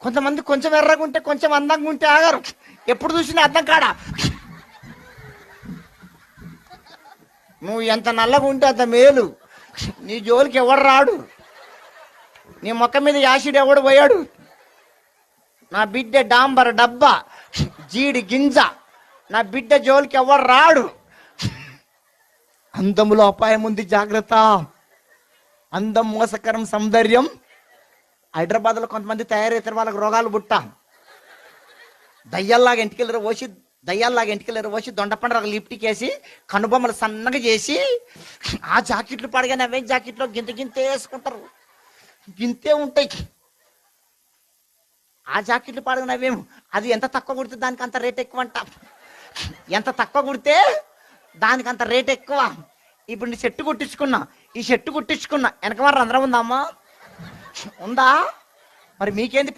కొంతమంది కొంచెం ఎర్రగా ఉంటే కొంచెం అందంగా ఉంటే ఆగారు. ఎప్పుడు చూసినా అద్దం కాడా. నువ్వు ఎంత నల్లగా ఉంటే అంత మేలు. నీ జోలికి ఎవడు రాడు. నీ మొక్క మీద యాసిడ్ ఎవడు పోయాడు. నా బిడ్డ డాంబర్ డబ్బా, జీడి గింజ. నా బిడ్డ జోలికి ఎవడు రాడు. అందములో అపాయం ఉంది, జాగ్రత్త. అందం మోసకరం, సౌందర్యం. హైదరాబాద్లో కొంతమంది తయారవుతారు, వాళ్ళకి రోగాలు బుట్ట. దయ్యాల్లాగా ఇంటికెళ్ళరు పోసి దొండపండు లిప్టికేసి కనుబొమ్మలు సన్నగా చేసి ఆ జాకెట్లు పడగానే అవే జాకెట్లో గింతే వేసుకుంటారు. గింతే ఉంటాయి ఆ జాకెట్లు పడగానే అవేమో. అది ఎంత తక్కువ కుడితే దానికి అంత రేట్ ఎక్కువ అంట. ఎంత తక్కువ కుడితే దానికి అంత రేట్ ఎక్కువ. ఇప్పుడు నీ షర్టు కుట్టించుకున్నా, ఈ షర్టు కుట్టించుకున్నా వెనక మరి రంధ్రం ఉందా అమ్మా? ఉందా? మరి మీకేంది